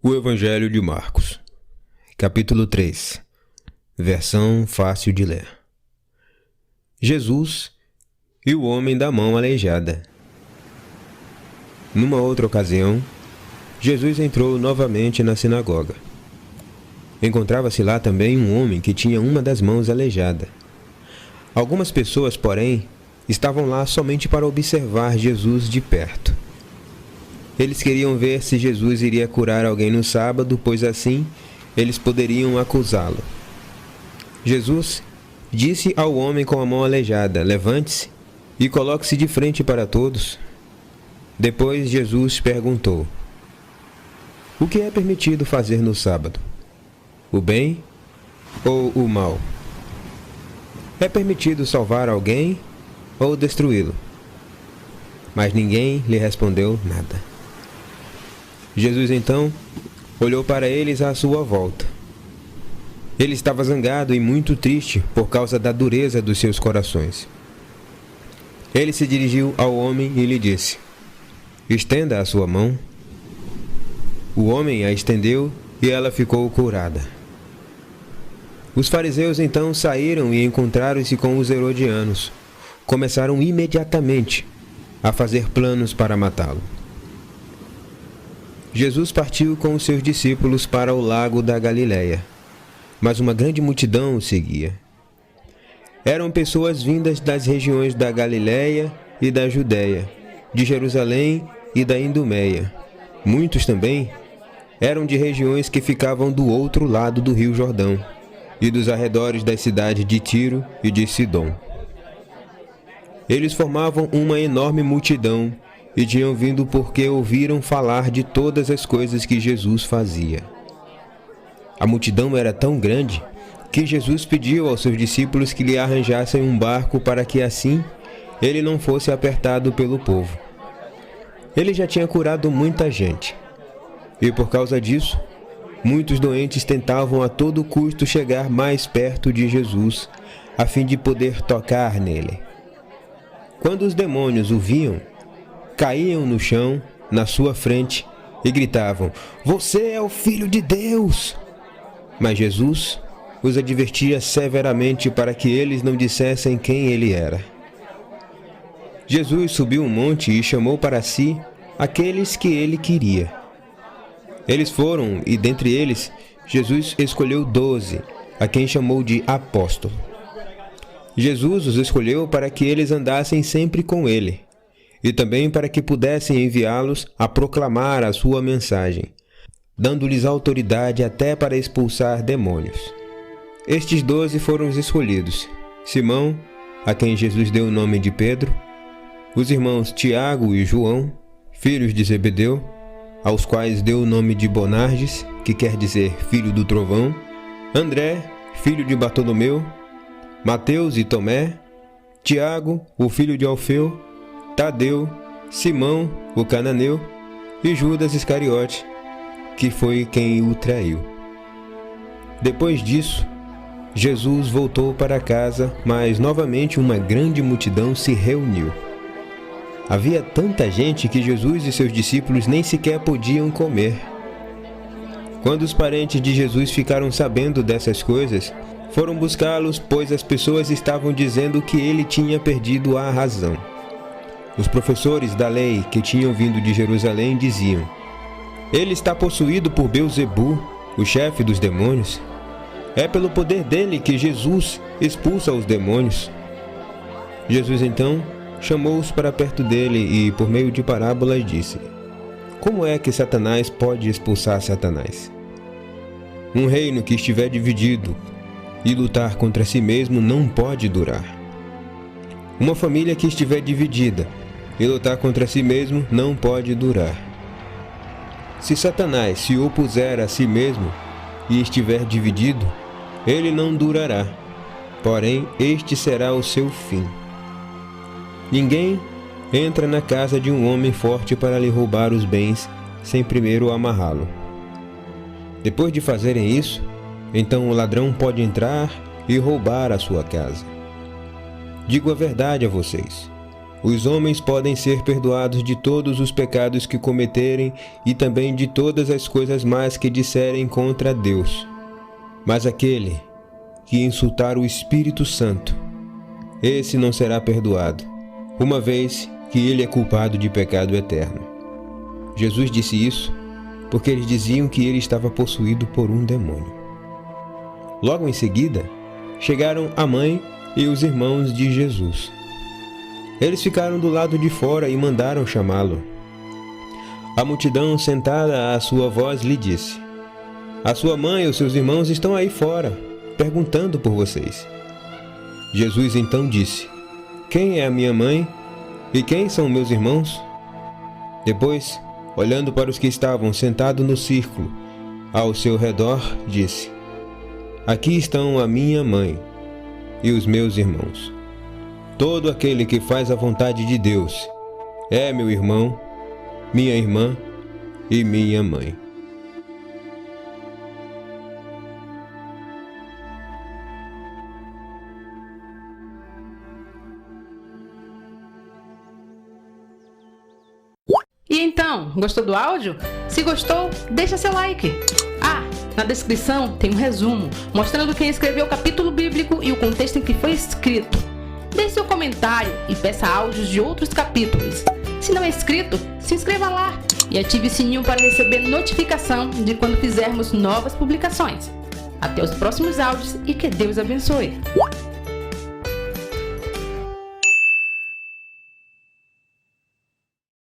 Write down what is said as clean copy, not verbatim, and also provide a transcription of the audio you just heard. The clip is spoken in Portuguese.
O Evangelho de Marcos, capítulo 3, versão fácil de ler. Jesus e o homem da mão aleijada. Numa outra ocasião, Jesus entrou novamente na sinagoga. Encontrava-se lá também um homem que tinha uma das mãos aleijada. Algumas pessoas, porém, estavam lá somente para observar Jesus de perto. Eles queriam ver se Jesus iria curar alguém no sábado, pois assim eles poderiam acusá-lo. Jesus disse ao homem com a mão aleijada: "Levante-se e coloque-se de frente para todos." Depois Jesus perguntou: "O que é permitido fazer no sábado? O bem ou o mal? É permitido salvar alguém ou destruí-lo?" Mas ninguém lhe respondeu nada. Jesus então olhou para eles à sua volta. Ele estava zangado e muito triste por causa da dureza dos seus corações. Ele se dirigiu ao homem e lhe disse: "Estenda a sua mão." O homem a estendeu e ela ficou curada. Os fariseus então saíram e encontraram-se com os herodianos. Começaram imediatamente a fazer planos para matá-lo. Jesus partiu com os seus discípulos para o lago da Galileia, mas uma grande multidão o seguia. Eram pessoas vindas das regiões da Galileia e da Judéia, de Jerusalém e da Idumeia. Muitos também eram de regiões que ficavam do outro lado do rio Jordão e dos arredores das cidades de Tiro e de Sidom. Eles formavam uma enorme multidão e tinham vindo porque ouviram falar de todas as coisas que Jesus fazia. A multidão era tão grande que Jesus pediu aos seus discípulos que lhe arranjassem um barco para que assim ele não fosse apertado pelo povo. Ele já tinha curado muita gente, e por causa disso, muitos doentes tentavam a todo custo chegar mais perto de Jesus, a fim de poder tocar nele. Quando os demônios o viam, caíam no chão, na sua frente, e gritavam: "Você é o Filho de Deus!" Mas Jesus os advertia severamente para que eles não dissessem quem ele era. Jesus subiu um monte e chamou para si aqueles que ele queria. Eles foram, e dentre eles, Jesus escolheu 12, a quem chamou de apóstolo. Jesus os escolheu para que eles andassem sempre com ele, e também para que pudessem enviá-los a proclamar a sua mensagem, dando-lhes autoridade até para expulsar demônios. Estes 12 foram os escolhidos: Simão, a quem Jesus deu o nome de Pedro, os irmãos Tiago e João, filhos de Zebedeu, aos quais deu o nome de Boanerges, que quer dizer filho do trovão, André, filho de Bartolomeu, Mateus e Tomé, Tiago, o filho de Alfeu, Tadeu, Simão, o cananeu, e Judas Iscariote, que foi quem o traiu. Depois disso, Jesus voltou para casa, mas novamente uma grande multidão se reuniu. Havia tanta gente que Jesus e seus discípulos nem sequer podiam comer. Quando os parentes de Jesus ficaram sabendo dessas coisas, foram buscá-los, pois as pessoas estavam dizendo que ele tinha perdido a razão. Os professores da lei que tinham vindo de Jerusalém diziam: "Ele está possuído por Belzebu, o chefe dos demônios. É pelo poder dele que Jesus expulsa os demônios." Jesus então chamou-os para perto dele e, por meio de parábolas, disse: "Como é que Satanás pode expulsar Satanás? Um reino que estiver dividido e lutar contra si mesmo não pode durar. Uma família que estiver dividida e lutar contra si mesmo não pode durar. Se Satanás se opuser a si mesmo e estiver dividido, ele não durará, porém este será o seu fim. Ninguém entra na casa de um homem forte para lhe roubar os bens sem primeiro amarrá-lo. Depois de fazerem isso, então o ladrão pode entrar e roubar a sua casa. Digo a verdade a vocês: os homens podem ser perdoados de todos os pecados que cometerem e também de todas as coisas más que disserem contra Deus. Mas aquele que insultar o Espírito Santo, esse não será perdoado, uma vez que ele é culpado de pecado eterno. Jesus disse isso porque eles diziam que ele estava possuído por um demônio. Logo em seguida, chegaram a mãe e os irmãos de Jesus. Eles ficaram do lado de fora e mandaram chamá-lo. A multidão sentada à sua voz lhe disse: "A sua mãe e os seus irmãos estão aí fora, perguntando por vocês." Jesus então disse: "Quem é a minha mãe e quem são meus irmãos?" Depois, olhando para os que estavam sentados no círculo ao seu redor, disse: "Aqui estão a minha mãe e os meus irmãos. Todo aquele que faz a vontade de Deus é meu irmão, minha irmã e minha mãe." E então, gostou do áudio? Se gostou, deixa seu like. Na descrição tem um resumo mostrando quem escreveu o capítulo bíblico e o contexto em que foi escrito. Deixe seu comentário e peça áudios de outros capítulos. Se não é inscrito, se inscreva lá e ative o sininho para receber notificação de quando fizermos novas publicações. Até os próximos áudios e que Deus abençoe.